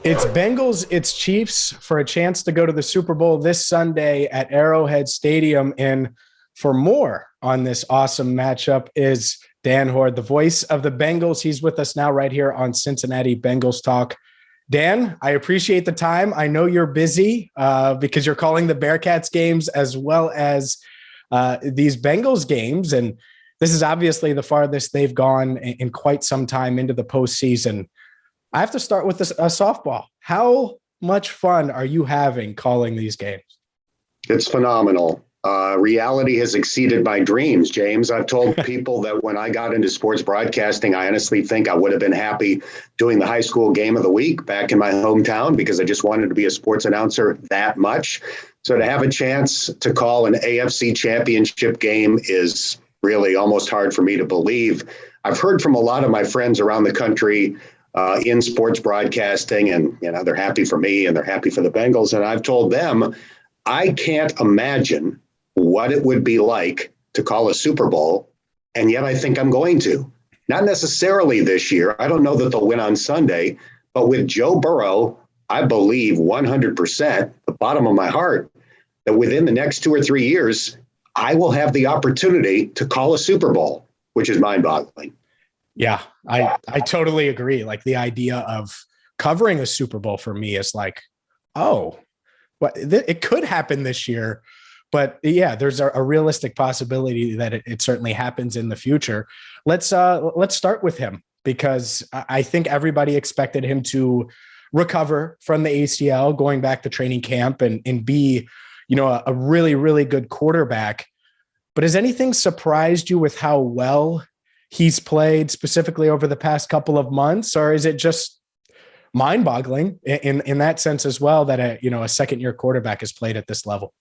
It's Bengals, it's Chiefs for a chance to go to the Super Bowl this Sunday at Arrowhead Stadium. And for more on this awesome matchup is Dan Hoard, the voice of the Bengals. He's with us now right here on Cincinnati Bengals Talk. Dan, I appreciate the time. I know you're busy because you're calling the Bearcats games as well as these Bengals games. And this is obviously the farthest they've gone in quite some time into the postseason. I have to start with a softball. How much fun are you having calling these games? It's phenomenal. Reality has exceeded my dreams, James. I've told people that when I got into sports broadcasting, I honestly think I would have been happy doing the high school game of the week back in my hometown because I just wanted to be a sports announcer that much. So to have a chance to call an AFC Championship game is really almost hard for me to believe. I've heard from a lot of my friends around the country in sports broadcasting, and they're happy for me and they're happy for the Bengals. And I've told them I can't imagine what it would be like to call a Super Bowl, and yet I think I'm going to. Not necessarily this year. I don't know that they'll win on Sunday, but with Joe Burrow, I believe 100%, the bottom of my heart, that within the next 2 or 3 years, I will have the opportunity to call a Super Bowl, which is mind-boggling. Yeah, I totally agree. Like the idea of covering a Super Bowl for me is like, oh, but it could happen this year. But yeah, there's a realistic possibility that it certainly happens in the future. Let's start with him because I think everybody expected him to recover from the ACL, going back to training camp and be, a really, really good quarterback. But has anything surprised you with how well he's played specifically over the past couple of months, or is it just mind-boggling in that sense as well that a second-year quarterback has played at this level?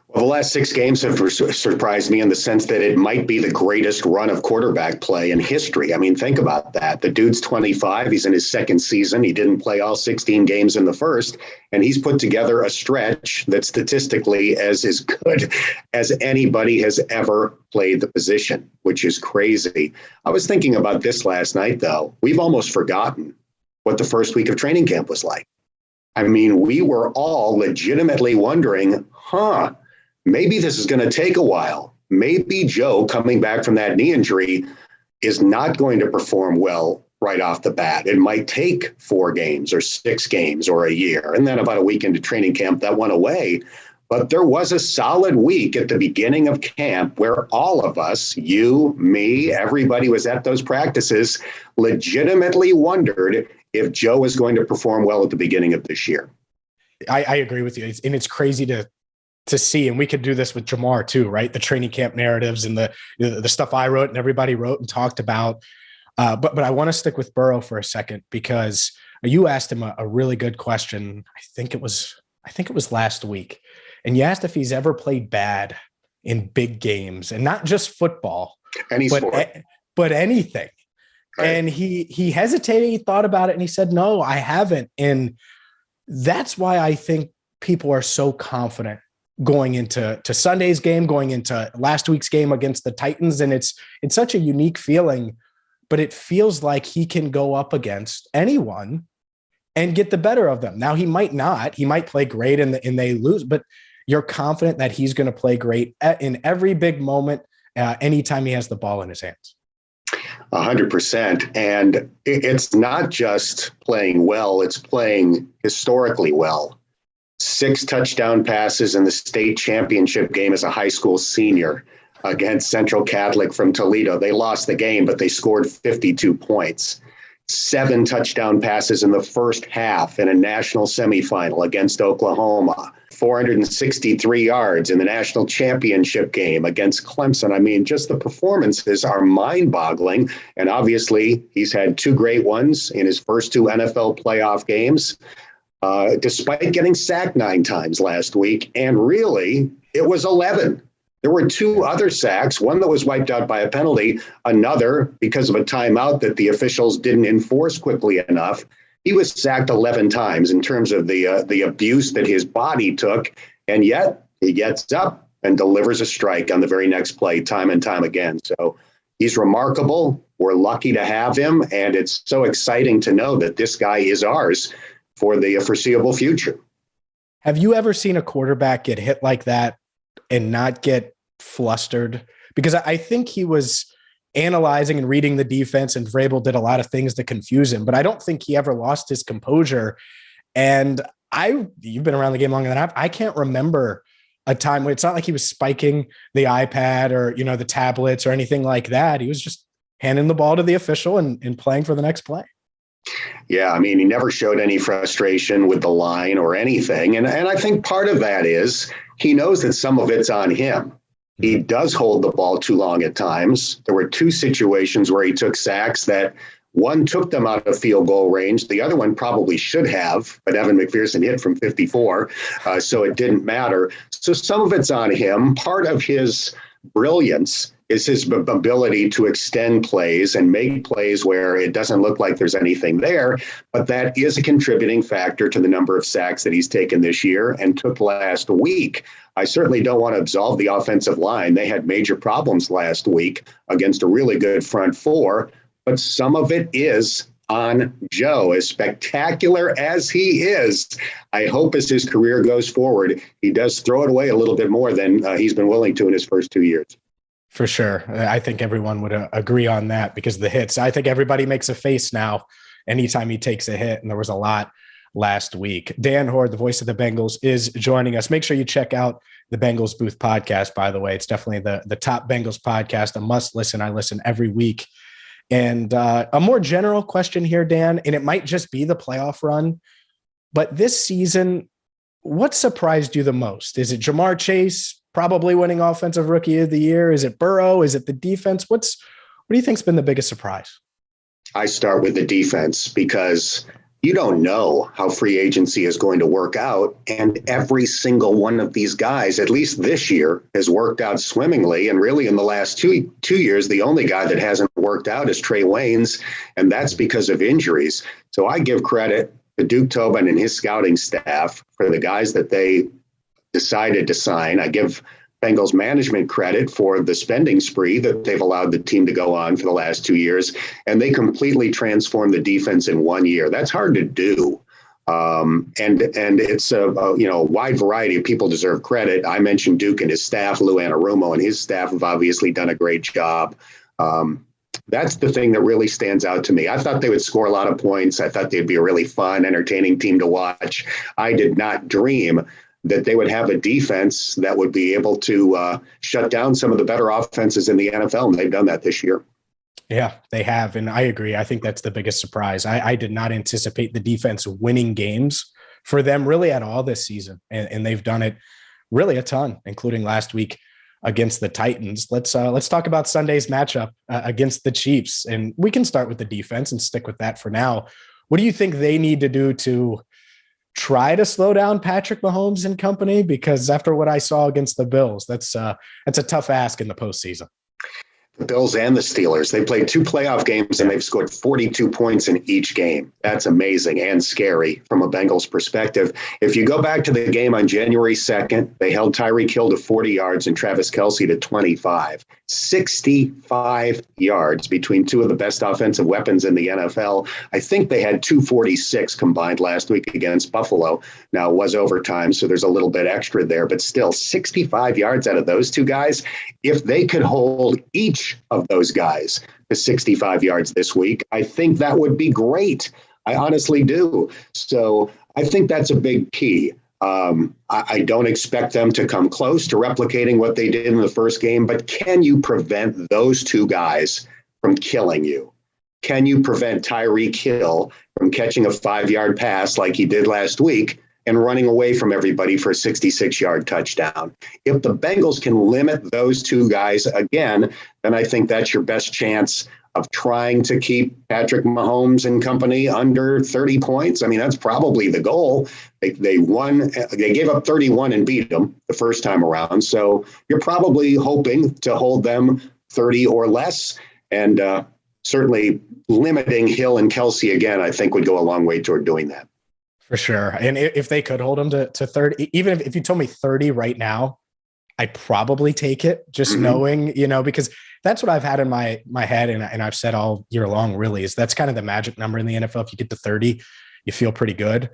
Well, the last 6 games have surprised me in the sense that it might be the greatest run of quarterback play in history. I mean, think about that. The dude's 25. He's in his second season. He didn't play all 16 games in the first, and he's put together a stretch that's statistically as good as anybody has ever played the position, which is crazy. I was thinking about this last night, though. We've almost forgotten what the first week of training camp was like. I mean, we were all legitimately wondering, maybe this is going to take a while. Maybe Joe, coming back from that knee injury, is not going to perform well right off the bat. It might take 4 games or 6 games or a year. And then about a week into training camp, that went away. But there was a solid week at the beginning of camp where all of us, you, me, everybody was at those practices, legitimately wondered if Joe was going to perform well at the beginning of this year. I agree with you. It's crazy to see, and we could do this with Jamar too, right? The training camp narratives and the stuff I wrote and everybody wrote and talked about. But I want to stick with Burrow for a second because you asked him a really good question. I think it was last week, and you asked if he's ever played bad in big games, and not just football, but anything. Right. And he hesitated, he thought about it, and he said, "No, I haven't." And that's why I think people are so confident going into Sunday's game, going into last week's game against the Titans. And it's such a unique feeling, but it feels like he can go up against anyone and get the better of them. Now, he might not. He might play great and they lose, but you're confident that he's going to play great in every big moment anytime he has the ball in his hands. 100%. And it's not just playing well, it's playing historically well. 6 touchdown passes in the state championship game as a high school senior against Central Catholic from Toledo. They lost the game, but they scored 52 points. 7 touchdown passes in the first half in a national semifinal against Oklahoma. 463 yards in the national championship game against Clemson. I mean, just the performances are mind-boggling. And obviously, he's had 2 great ones in his first 2 NFL playoff games. Despite getting sacked 9 times last week. And really, it was 11. There were 2 other sacks, one that was wiped out by a penalty, another because of a timeout that the officials didn't enforce quickly enough. He was sacked 11 times in terms of the abuse that his body took. And yet he gets up and delivers a strike on the very next play time and time again. So he's remarkable. We're lucky to have him. And it's so exciting to know that this guy is ours for the foreseeable future. Have you ever seen a quarterback get hit like that and not get flustered? Because I think he was analyzing and reading the defense, and Vrabel did a lot of things to confuse him, but I don't think he ever lost his composure. And you've been around the game longer than I can't remember a time where it's not like he was spiking the iPad or, the tablets or anything like that. He was just handing the ball to the official and playing for the next play. Yeah, I mean, he never showed any frustration with the line or anything. And I think part of that is he knows that some of it's on him. He does hold the ball too long at times. There were 2 situations where he took sacks that one took them out of field goal range. The other one probably should have, but Evan McPherson hit from 54, so it didn't matter. So some of it's on him. Part of his brilliance is his ability to extend plays and make plays where it doesn't look like there's anything there, but that is a contributing factor to the number of sacks that he's taken this year and took last week. I certainly don't want to absolve the offensive line. They had major problems last week against a really good front four, but some of it is on Joe. As spectacular as he is, I hope as his career goes forward, he does throw it away a little bit more than he's been willing to in his first 2 years. For sure. I think everyone would agree on that because of the hits. I think everybody makes a face now anytime he takes a hit, and there was a lot last week. Dan Hoard, the voice of the Bengals, is joining us. Make sure you check out the Bengals Booth podcast, by the way. It's definitely the top Bengals podcast, a must listen. I listen every week. And a more general question here, Dan, and it might just be the playoff run, but this season, what surprised you the most? Is it Jamar Chase probably winning Offensive Rookie of the Year? Is it Burrow? Is it the defense? What do you think's been the biggest surprise? I start with the defense because you don't know how free agency is going to work out. And every single one of these guys, at least this year, has worked out swimmingly. And really in the last two years, the only guy that hasn't worked out is Trey Waynes. And that's because of injuries. So I give credit to Duke Tobin and his scouting staff for the guys that they decided to sign. I give Bengals management credit for the spending spree that they've allowed the team to go on for the last 2 years, and they completely transformed the defense in 1 year. That's hard to do. And it's a wide variety of people deserve credit. I mentioned Duke and his staff. Lou Anarumo and his staff have obviously done a great job. That's the thing that really stands out to me. I thought they would score a lot of points. I thought they'd be a really fun, entertaining team to watch. I did not dream that they would have a defense that would be able to shut down some of the better offenses in the NFL, and they've done that this year. Yeah, they have, and I agree. I think that's the biggest surprise. I did not anticipate the defense winning games for them really at all this season, and they've done it really a ton, including last week against the Titans. Let's talk about Sunday's matchup against the Chiefs, and we can start with the defense and stick with that for now. What do you think they need to do to try to slow down Patrick Mahomes and company? Because after what I saw against the Bills, that's a tough ask in the postseason. The Bills and the Steelers, they played 2 playoff games and they've scored 42 points in each game. That's amazing and scary from a Bengals perspective. If you go back to the game on January 2nd, they held Tyreek Hill to 40 yards and Travis Kelce to 25. 65 yards between 2 of the best offensive weapons in the NFL. I think they had 246 combined last week against Buffalo. Now, it was overtime, so there's a little bit extra there, but still 65 yards out of those 2 guys. If they could hold each of those guys to 65 yards this week, I think that would be great. I honestly do. So I think that's a big key. I don't expect them to come close to replicating what they did in the first game, but can you prevent those 2 guys from killing you? Can you prevent Tyreek Hill from catching a 5-yard pass like he did last week and running away from everybody for a 66-yard touchdown? If the Bengals can limit those 2 guys again, then I think that's your best chance of trying to keep Patrick Mahomes and company under 30 points. I mean, that's probably the goal. They gave up 31 and beat them the first time around. So you're probably hoping to hold them 30 or less. And certainly limiting Hill and Kelce again, I think would go a long way toward doing that. For sure. And if they could hold them to 30, even if you told me 30 right now, I'd probably take it just knowing, because that's what I've had in my head. And I've said all year long, really, is that's kind of the magic number in the NFL. If you get to 30, you feel pretty good.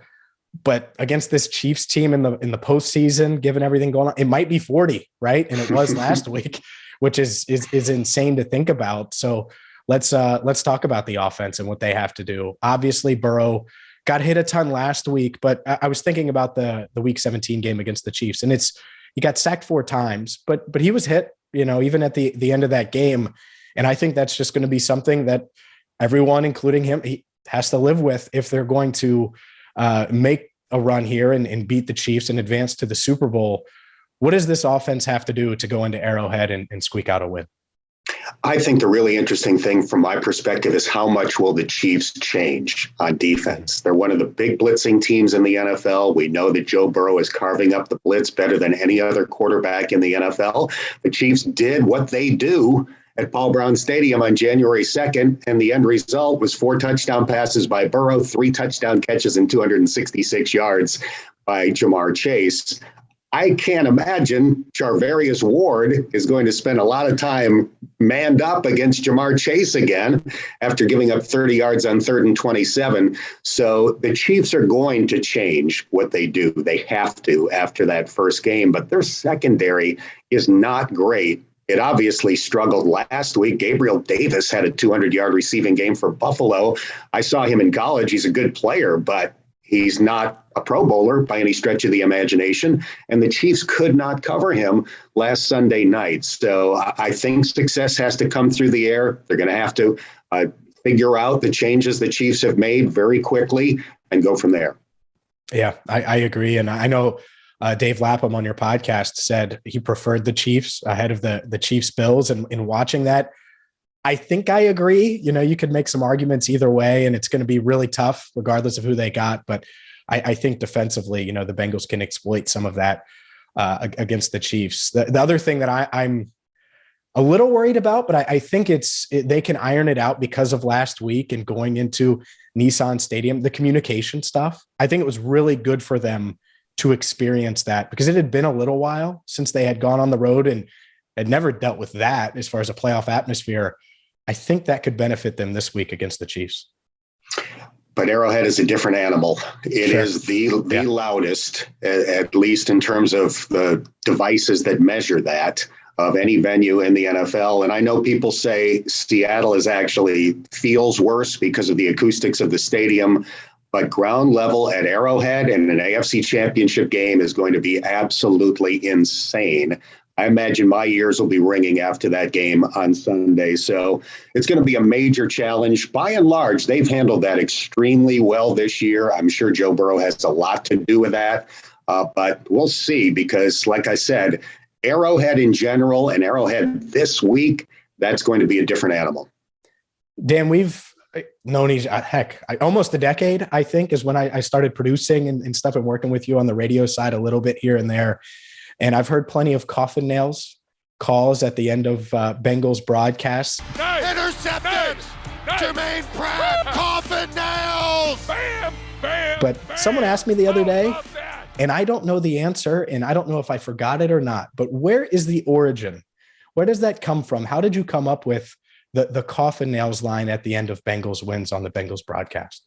But against this Chiefs team in the postseason, given everything going on, it might be 40, right? And it was last week, which is insane to think about. So let's talk about the offense and what they have to do. Obviously, Burrow got hit a ton last week, but I was thinking about the Week 17 game against the Chiefs, and he got sacked 4 times, but he was hit, even at the end of that game. And I think that's just going to be something that everyone, including him, he has to live with if they're going to make a run here and beat the Chiefs and advance to the Super Bowl. What does this offense have to do to go into Arrowhead and squeak out a win? I think the really interesting thing from my perspective is how much will the Chiefs change on defense. They're one of the big blitzing teams in the NFL. We know that Joe Burrow is carving up the blitz better than any other quarterback in the NFL. The Chiefs did what they do at Paul Brown Stadium on January 2nd, and the end result was 4 touchdown passes by Burrow, 3 touchdown catches, and 266 yards by Jamar Chase. I can't imagine Charvarius Ward is going to spend a lot of time manned up against Jamar Chase again after giving up 30 yards on 3rd and 27. So the Chiefs are going to change what they do. They have to after that first game, but their secondary is not great. It obviously struggled last week. Gabriel Davis had a 200-yard receiving game for Buffalo. I saw him in college. He's a good player, but he's not a Pro Bowler by any stretch of the imagination. And the Chiefs could not cover him last Sunday night. So I think success has to come through the air. They're going to have to figure out the changes the Chiefs have made very quickly and go from there. Yeah, I agree. And I know Dave Lapham on your podcast said he preferred the Chiefs ahead of the Chiefs Bills. And in watching that, I think I agree. You could make some arguments either way, and it's going to be really tough regardless of who they got. But I think defensively, the Bengals can exploit some of that against the Chiefs. The other thing that I'm a little worried about, but I think they can iron it out because of last week and going into Nissan Stadium, the communication stuff. I think it was really good for them to experience that because it had been a little while since they had gone on the road and had never dealt with that as far as a playoff atmosphere. I think that could benefit them this week against the Chiefs. But Arrowhead is a different animal. It is the loudest, at least in terms of the devices that measure that, of any venue in the NFL. And I know people say Seattle feels worse because of the acoustics of the stadium, but ground level at Arrowhead and an AFC Championship game is going to be absolutely insane. I imagine my ears will be ringing after that game on Sunday. So it's going to be a major challenge. By and large, they've handled that extremely well this year. I'm sure Joe Burrow has a lot to do with that. But we'll see because, like I said, Arrowhead in general and Arrowhead this week, that's going to be a different animal. Dan, we've known almost a decade, I think, is when I started producing and stuff and working with you on the radio side a little bit here and there. And I've heard plenty of coffin nails calls at the end of Bengals broadcasts. Nice. Intercepted! Nice. Jermaine Pratt! Coffin nails! Bam! Bam! But bam. Someone asked me the other day, and I don't know the answer, and I don't know if I forgot it or not, but where is the origin? Where does that come from? How did you come up with the coffin nails line at the end of Bengals wins on the Bengals broadcast?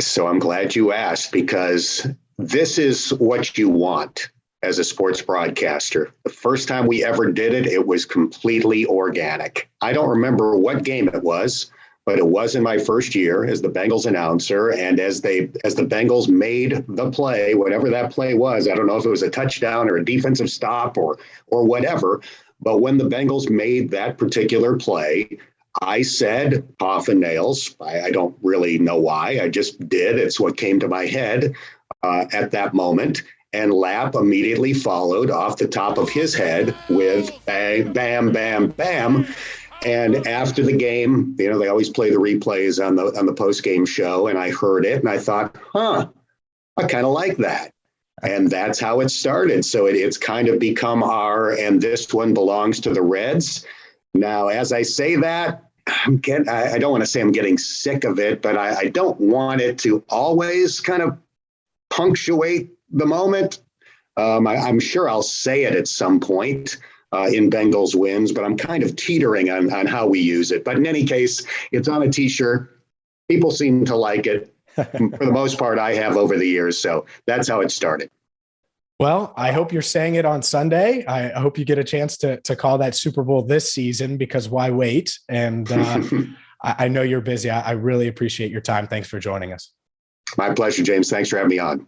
So I'm glad you asked because this is what you want as a sports broadcaster. The first time we ever did it, it was completely organic. I don't remember what game it was, but it was in my first year as the Bengals announcer. And as the Bengals made the play, whatever that play was, I don't know if it was a touchdown or a defensive stop or whatever, but when the Bengals made that particular play, I said coffin nails. I don't really know why. I just did. It's what came to my head at that moment. And Lapp immediately followed off the top of his head with bang, bam, bam, bam. And after the game, they always play the replays on the post-game show. And I heard it and I thought, I kind of like that. And that's how it started. So it's kind of become and this one belongs to the Reds. Now, as I say that, I don't want to say I'm getting sick of it, but I don't want it to always kind of punctuate the moment. I'm sure I'll say it at some point in Bengals wins, but I'm kind of teetering on how we use it. But in any case, it's on a T-shirt. People seem to like it. For the most part, I have over the years. So that's how it started. Well, I hope you're saying it on Sunday. I hope you get a chance to call that Super Bowl this season, because why wait? And I know you're busy. I really appreciate your time. Thanks for joining us. My pleasure, James. Thanks for having me on.